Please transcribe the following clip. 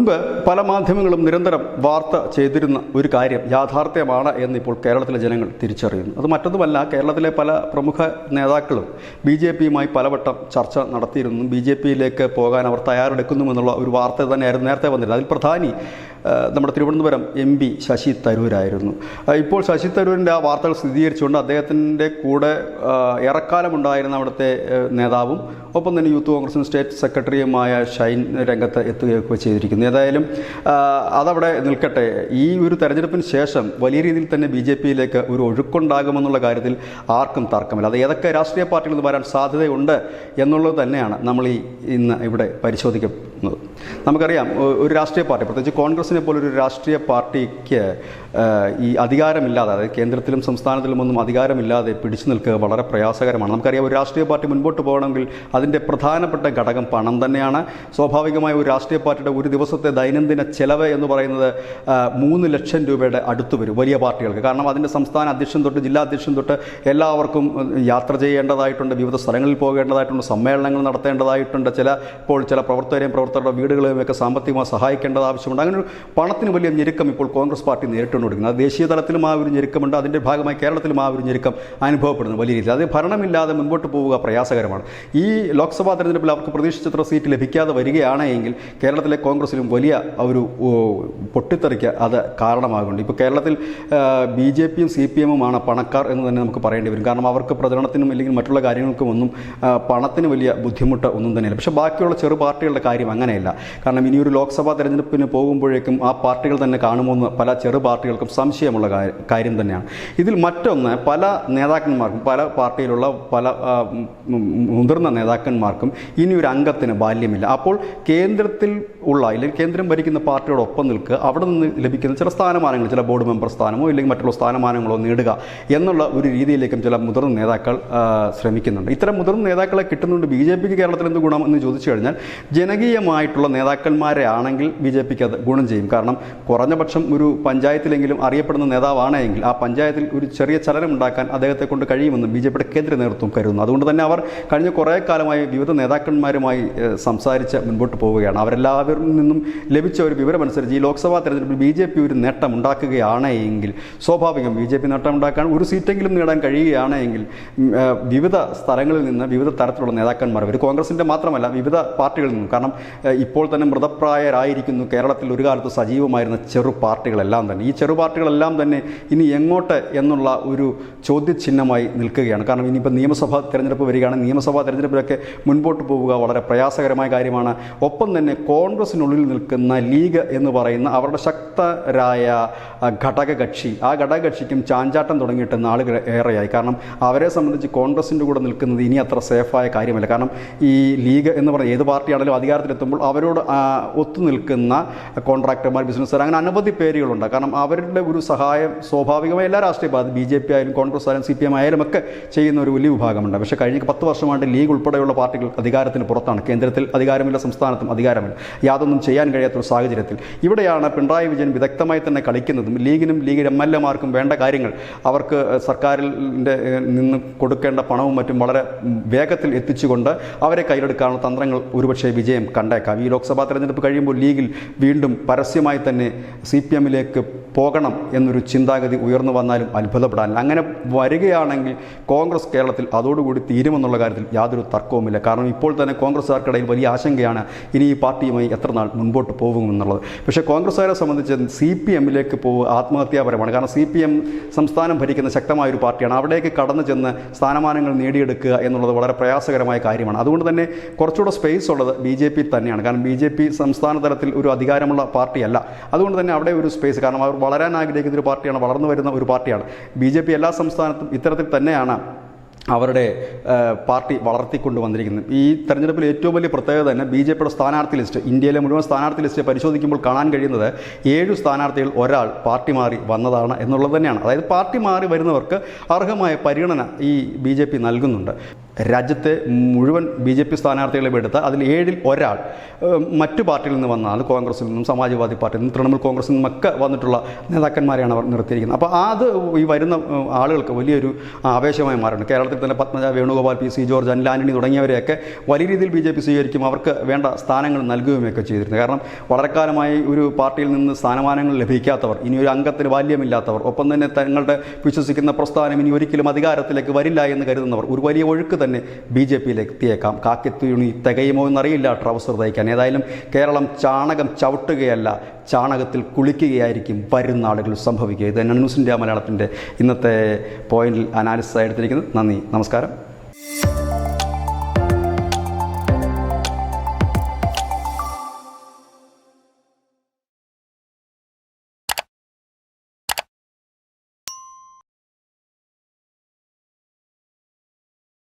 മുൻപ് പല മാധ്യമങ്ങളും നിരന്തരം വാർത്ത ചെയ്തിരുന്ന ഒരു കാര്യം യാഥാർത്ഥ്യമാണ് എന്നിപ്പോൾ കേരളത്തിലെ ജനങ്ങൾ തിരിച്ചറിയുന്നു. അത് മറ്റൊന്നുമല്ല, കേരളത്തിലെ പല പ്രമുഖ നേതാക്കളും BJPയുമായി പലവട്ടം ചർച്ച നടത്തിയിരുന്നു. BJPയിലേക്ക് പോകാൻ അവർ തയ്യാറെടുക്കുന്നുമെന്നുള്ള ഒരു വാർത്ത തന്നെയായിരുന്നു നേരത്തെ വന്നിരുന്നത്. അതിൽ പ്രധാനി നമ്മുടെ തിരുവനന്തപുരം MP ശശി തരൂരായിരുന്നു. ഇപ്പോൾ ശശി തരൂരിൻ്റെ ആ വാർത്തകൾ സ്ഥിരീകരിച്ചുകൊണ്ട് അദ്ദേഹത്തിൻ്റെ കൂടെ ഏറെക്കാലമുണ്ടായിരുന്ന അവിടുത്തെ നേതാവും ഒപ്പം തന്നെ യൂത്ത് കോൺഗ്രസിന് സ്റ്റേറ്റ് സെക്രട്ടറിയുമായ ഷൈൻ രംഗത്ത് എത്തുകയൊക്കെ ചെയ്തിരിക്കുന്നു. ഏതായാലും അതവിടെ നിൽക്കട്ടെ. ഈ ഒരു തെരഞ്ഞെടുപ്പിന് ശേഷം വലിയ രീതിയിൽ തന്നെ BJPയിലേക്ക് ഒരു ഒഴുക്കുണ്ടാകുമെന്നുള്ള കാര്യത്തിൽ ആർക്കും തർക്കമില്ല. അത് ഏതൊക്കെ രാഷ്ട്രീയ പാർട്ടികളിൽ നിന്ന് വരാൻ സാധ്യതയുണ്ട് എന്നുള്ളത് തന്നെയാണ് നമ്മൾ ഇന്ന് ഇവിടെ പരിശോധിക്കുന്നത്. നമുക്കറിയാം, ഒരു രാഷ്ട്രീയ പാർട്ടി, പ്രത്യേകിച്ച് കോൺഗ്രസിനെ പോലൊരു രാഷ്ട്രീയ പാർട്ടിക്ക് ഈ അധികാരമില്ലാതെ, അതായത് കേന്ദ്രത്തിലും സംസ്ഥാനത്തിലുമൊന്നും അധികാരമില്ലാതെ പിടിച്ചു നിൽക്കുക വളരെ പ്രയാസകരമാണ്. നമുക്കറിയാം, ഒരു രാഷ്ട്രീയ പാർട്ടി മുൻപോട്ട് പോകണമെങ്കിൽ അതിൻ്റെ പ്രധാനപ്പെട്ട ഘടകം പണം തന്നെയാണ്. സ്വാഭാവികമായ ഒരു രാഷ്ട്രീയ പാർട്ടിയുടെ ഒരു ദിവസത്തെ ദൈനംദിന ചെലവ് എന്ന് പറയുന്നത് 3 ലക്ഷം രൂപയുടെ അടുത്ത് വരും വലിയ പാർട്ടികൾക്ക്. കാരണം അതിൻ്റെ സംസ്ഥാന അധ്യക്ഷൻ തൊട്ട് ജില്ലാ അധ്യക്ഷൻ തൊട്ട് എല്ലാവർക്കും യാത്ര ചെയ്യേണ്ടതായിട്ടുണ്ട്, വിവിധ സ്ഥലങ്ങളിൽ പോകേണ്ടതായിട്ടുണ്ട്, സമ്മേളനങ്ങൾ നടത്തേണ്ടതായിട്ടുണ്ട്, ചിലപ്പോൾ ചില പ്രവർത്തകരുടെ വീടുകളെയും ഒക്കെ സാമ്പത്തികമായി സഹായിക്കേണ്ടത് ആവശ്യമുണ്ട്. അങ്ങനെ ഒരു പണത്തിന് വലിയ ഞെരുക്കം ഇപ്പോൾ കോൺഗ്രസ് പാർട്ടി നേരിട്ടുകൊണ്ടിരിക്കുന്നത്. ദേശീയ തലത്തിലും ആ ഒരു ഞെരുക്കമുണ്ട്, അതിൻ്റെ ഭാഗമായി കേരളത്തിലും ആ ഒരു ഞെരുക്കം അനുഭവപ്പെടുന്നു വലിയ രീതിയിൽ. അത് ഭരണമില്ലാതെ മുൻപോട്ട് പോവുക പ്രയാസകരമാണ്. ഈ ലോക്സഭാ തെരഞ്ഞെടുപ്പിൽ അവർക്ക് പ്രതീക്ഷിച്ചത്ര സീറ്റ് ലഭിക്കാതെ വരികയാണെങ്കിൽ കേരളത്തിലെ കോൺഗ്രസിലും വലിയ ഒരു പൊട്ടിത്തെറിക്ക് അത് കാരണമാകുന്നുണ്ട്. ഇപ്പോൾ കേരളത്തിൽ BJPയും CPMുമാണ് പണക്കാർ എന്ന് തന്നെ നമുക്ക് പറയേണ്ടി വരും. കാരണം അവർക്ക് പ്രചരണത്തിനും അല്ലെങ്കിൽ മറ്റുള്ള കാര്യങ്ങൾക്കും ഒന്നും പണത്തിന് വലിയ ബുദ്ധിമുട്ട് ഒന്നും തന്നെയില്ല. പക്ഷേ ബാക്കിയുള്ള ചെറു പാർട്ടികളുടെ കാര്യം അങ്ങനെയല്ല. കാരണം ഇനിയൊരു ലോക്സഭാ തെരഞ്ഞെടുപ്പിന് പോകുമ്പോഴേക്കും ആ പാർട്ടികൾ തന്നെ കാണുമെന്ന് പല ചെറു പാർട്ടികൾക്കും സംശയമുള്ള കാര്യം തന്നെയാണ്. ഇതിൽ മറ്റൊന്ന്, പല നേതാക്കന്മാർക്കും, പല പാർട്ടിയിലുള്ള പല മുതിർന്ന നേതാക്കന്മാർക്കും ഇനിയൊരു അംഗത്തിന് ബാല്യമില്ല. അപ്പോൾ കേന്ദ്രത്തിൽ ഉള്ള അല്ലെങ്കിൽ കേന്ദ്രം ഭരിക്കുന്ന പാർട്ടിയോടൊപ്പം നിൽക്കുക, അവിടെ നിന്ന് ലഭിക്കുന്ന ചില സ്ഥാനമാനങ്ങൾ, ചില ബോർഡ് മെമ്പർ സ്ഥാനമോ ഇല്ലെങ്കിൽ മറ്റുള്ള സ്ഥാനമാനങ്ങളോ നേടുക എന്നുള്ള ഒരു രീതിയിലേക്കും ചില മുതിർന്ന നേതാക്കൾ ശ്രമിക്കുന്നുണ്ട്. ഇത്തരം മുതിർന്ന നേതാക്കളെ കിട്ടുന്നുണ്ട് BJPക്ക് കേരളത്തിൽ എന്ത് ഗുണം എന്ന് ചോദിച്ചു കഴിഞ്ഞാൽ, ജനകീയമായിട്ടുള്ള നേതാക്കന്മാരെ ആണെങ്കിൽ BJPക്ക് അത് ഗുണം ചെയ്യും. കാരണം കുറഞ്ഞ പക്ഷം ഒരു പഞ്ചായത്തിലെങ്കിലും അറിയപ്പെടുന്ന നേതാവാണെങ്കിൽ ആ പഞ്ചായത്തിൽ ഒരു ചെറിയ ചലനം ഉണ്ടാക്കാൻ അദ്ദേഹത്തെ കൊണ്ട് കഴിയുമെന്ന് BJPയുടെ കേന്ദ്ര നേതൃത്വം കരുതുന്നു. അതുകൊണ്ട് തന്നെ അവർ കഴിഞ്ഞ കുറേ കാലമായി വിവിധ നേതാക്കന്മാരുമായി സംസാരിച്ച് മുൻപോട്ട് പോവുകയാണ്. അവരെല്ലാവരിൽ നിന്നും ലഭിച്ച ഒരു വിവരമനുസരിച്ച് ഈ ലോക്സഭാ തെരഞ്ഞെടുപ്പിൽ BJP ഒരു നേട്ടം ഉണ്ടാക്കുകയാണെങ്കിൽ, സ്വാഭാവികം BJP നേട്ടം ഉണ്ടാക്കാൻ ഒരു സീറ്റെങ്കിലും നേടാൻ കഴിയുകയാണെങ്കിൽ വിവിധ സ്ഥലങ്ങളിൽ നിന്ന് വിവിധ തരത്തിലുള്ള നേതാക്കന്മാർ വരും. കോൺഗ്രസിൻ്റെ മാത്രമല്ല, വിവിധ പാർട്ടികളിൽ നിന്നും. കാരണം ഇപ്പോൾ തന്നെ മൃതപ്രായരായിരിക്കുന്നു കേരളത്തിൽ ഒരു കാലത്ത് സജീവമായിരുന്ന ചെറു പാർട്ടികളെല്ലാം തന്നെ. ഈ ചെറു പാർട്ടികളെല്ലാം തന്നെ ഇനി എങ്ങോട്ട് എന്നുള്ള ഒരു ചോദ്യചിഹ്നമായി നിൽക്കുകയാണ്. കാരണം ഇനിയിപ്പോൾ നിയമസഭാ തെരഞ്ഞെടുപ്പ് വരികയാണ്. നിയമസഭാ തെരഞ്ഞെടുപ്പിലൊക്കെ മുൻപോട്ട് പോവുക വളരെ പ്രയാസകരമായ കാര്യമാണ്. ഒപ്പം തന്നെ കോൺഗ്രസിനുള്ളിൽ നിൽക്കുന്ന ലീഗ് എന്ന് പറയുന്ന അവരുടെ ശക്തരായ ഘടകകക്ഷി, ആ ഘടകകക്ഷിക്കും ചാഞ്ചാട്ടം തുടങ്ങിയിട്ട് നാളുകൾ ഏറെയായി. കാരണം അവരെ സംബന്ധിച്ച് കോൺഗ്രസിൻ്റെ കൂടെ നിൽക്കുന്നത് ഇനി അത്ര സേഫായ കാര്യമല്ല. കാരണം ഈ ലീഗ് എന്ന് പറയുന്ന ഏത് പാർട്ടിയാണെങ്കിലും അധികാരത്തിലെത്തുമ്പോൾ അവരോട് ഒത്തുനിൽക്കുന്ന കോൺട്രാക്ടർമാർ, ബിസിനസ്സുകാർ, അങ്ങനെ അനവധി പേരുകളുണ്ട്. കാരണം അവരുടെ ഒരു സഹായം സ്വാഭാവികമായി എല്ലാ രാഷ്ട്രീയ പാർട്ടി, BJP ആയാലും കോൺഗ്രസ് ആയാലും CPM ആയാലും ഒക്കെ ചെയ്യുന്ന ഒരു വലിയ വിഭാഗമുണ്ട്. പക്ഷേ കഴിഞ്ഞ 10 വർഷമായിട്ട് ലീഗ് ഉൾപ്പെടെയുള്ള പാർട്ടികൾ അധികാരത്തിന് പുറത്താണ്. കേന്ദ്രത്തിൽ അധികാരമില്ല, സംസ്ഥാനത്തും അധികാരമില്ല. യാതൊന്നും ചെയ്യാൻ കഴിയാത്തൊരു സാഹചര്യത്തിൽ ഇവിടെയാണ് പിണറായി വിജയൻ വിദഗ്ധമായി തന്നെ കളിക്കുന്നതും. ലീഗിനും ലീഗ് MLA-മാർക്കും വേണ്ട കാര്യങ്ങൾ, അവർക്ക് സർക്കാരിൽ നിന്ന് കൊടുക്കേണ്ട പണവും മറ്റും വളരെ വേഗത്തിൽ എത്തിച്ചുകൊണ്ട് അവരെ കയ്യിലെടുക്കാനുള്ള തന്ത്രങ്ങൾ ഒരുപക്ഷെ വിജയം കണ്ടേക്കാം. ഈ ലോക്സഭാ തെരഞ്ഞെടുപ്പ് കഴിയുമ്പോൾ ലീഗിൽ വീണ്ടും പരസ്യമായി തന്നെ CPMലേക്ക് പോകണം എന്നൊരു ചിന്താഗതി ഉയർന്നു വന്നാലും അത്ഭുതപ്പെടാനില്ല. അങ്ങനെ വരികയാണെങ്കിൽ കോൺഗ്രസ് കേരളത്തിൽ അതോടുകൂടി തീരുമെന്നുള്ള കാര്യത്തിൽ യാതൊരു തർക്കവുമില്ല. കാരണം ഇപ്പോൾ തന്നെ കോൺഗ്രസ്സുകാർക്കിടയിൽ വലിയ ആശങ്കയാണ് ഇനി ഈ പാർട്ടിയുമായി എത്ര നാൾ മുൻപോട്ട് പോകുമെന്നുള്ളത്. പക്ഷേ കോൺഗ്രസ്സുകാരെ സംബന്ധിച്ച് CPMലേക്ക് പോകുക ആത്മഹത്യാപരമാണ്. കാരണം CPM സംസ്ഥാനം ഭരിക്കുന്ന ശക്തമായൊരു പാർട്ടിയാണ്. അവിടേക്ക് കടന്നു ചെന്ന് സ്ഥാനമാനങ്ങൾ നേടിയെടുക്കുക എന്നുള്ളത് വളരെ പ്രയാസകരമായ കാര്യമാണ്. അതുകൊണ്ട് തന്നെ കുറച്ചുകൂടെ സ്പേസ് ഉള്ളത് BJP തന്നെയാണ്. കാരണം BJP സംസ്ഥാന തലത്തിൽ ഒരു അധികാരമുള്ള പാർട്ടിയല്ല. അതുകൊണ്ട് തന്നെ അവിടെ ഒരു സ്പേസ്, കാരണം അവർ വളരാൻ ആഗ്രഹിക്കുന്ന ഒരു പാർട്ടിയാണ്, വളർന്നു വരുന്ന ഒരു പാർട്ടിയാണ്. BJP എല്ലാ സംസ്ഥാനത്തും ഇത്തരത്തിൽ തന്നെയാണ് അവരുടെ പാർട്ടി വളർത്തിക്കൊണ്ട് വന്നിരിക്കുന്നത്. ഈ തെരഞ്ഞെടുപ്പിൽ ഏറ്റവും വലിയ പ്രത്യേകത തന്നെ BJPയുടെ സ്ഥാനാർത്ഥി ലിസ്റ്റ്, ഇന്ത്യയിലെ മുഴുവൻ സ്ഥാനാർത്ഥി ലിസ്റ്റ് പരിശോധിക്കുമ്പോൾ കാണാൻ കഴിയുന്നത് 7 സ്ഥാനാർത്ഥികൾ ഒരാൾ പാർട്ടി മാറി വന്നതാണ് എന്നുള്ളത് തന്നെയാണ്. അതായത് പാർട്ടി മാറി വരുന്നവർക്ക് അർഹമായ പരിഗണന ഈ BJP നൽകുന്നുണ്ട്. രാജ്യത്തെ മുഴുവൻ BJP സ്ഥാനാർത്ഥികളെ എടുത്താൽ അതിൽ 7-ൽ ഒരാൾ മറ്റു പാർട്ടിയിൽ നിന്ന് വന്നാൽ കോൺഗ്രസിൽ നിന്നും സമാജ്വാദി പാർട്ടിയിൽ നിന്നും തൃണമൂൽ കോൺഗ്രസിൽ നിന്നുമൊക്കെ വന്നിട്ടുള്ള നേതാക്കന്മാരെയാണ് അവർ നിർത്തിയിരിക്കുന്നത്. അപ്പോൾ അത് ഈ വരുന്ന ആളുകൾക്ക് വലിയൊരു ആവേശമായി മാറുന്നുണ്ട്. കേരളത്തിൽ തന്നെ പത്മജ വേണുഗോപാൽ, PC ജോർജ്, അനിൽ ആന്റണി തുടങ്ങിയവരെയൊക്കെ വലിയ രീതിയിൽ BJP സ്വീകരിക്കും, അവർക്ക് വേണ്ട സ്ഥാനങ്ങൾ നൽകുകയുമൊക്കെ ചെയ്തിരുന്നു. കാരണം വളരെ കാലമായി ഒരു പാർട്ടിയിൽ നിന്ന് സ്ഥാനമാനങ്ങൾ ലഭിക്കാത്തവർ, ഇനി ഒരു അംഗത്തിന് ബാല്യമില്ലാത്തവർ, ഒപ്പം തന്നെ തങ്ങളുടെ വിശ്വസിക്കുന്ന പ്രസ്ഥാനം ഇനി ഒരിക്കലും അധികാരത്തിലേക്ക് വരില്ല എന്ന് കരുതുന്നവർ ഒരു വലിയ ഒഴുക്ക് തന്നെ BJPയിലേക്ക് എത്തിയേക്കാം. കാക്കിത്തുണി തികയുമോ എന്നറിയില്ല ട്രൗസർ തയ്ക്കാൻ. ഏതായാലും കേരളം ചാണകം ചവിട്ടുകയല്ല, ചാണകത്തിൽ കുളിക്കുകയായിരിക്കും വരുന്ന ആളുകൾ സംഭവിക്കുക. ഇത് ന്യൂസ് ഇന്ത്യ മലയാളത്തിൻ്റെ ഇന്നത്തെ പോയിന്റിൽ അനാലിസിസ് എടുത്തിരിക്കുന്നത്. നന്ദി, നമസ്കാരം.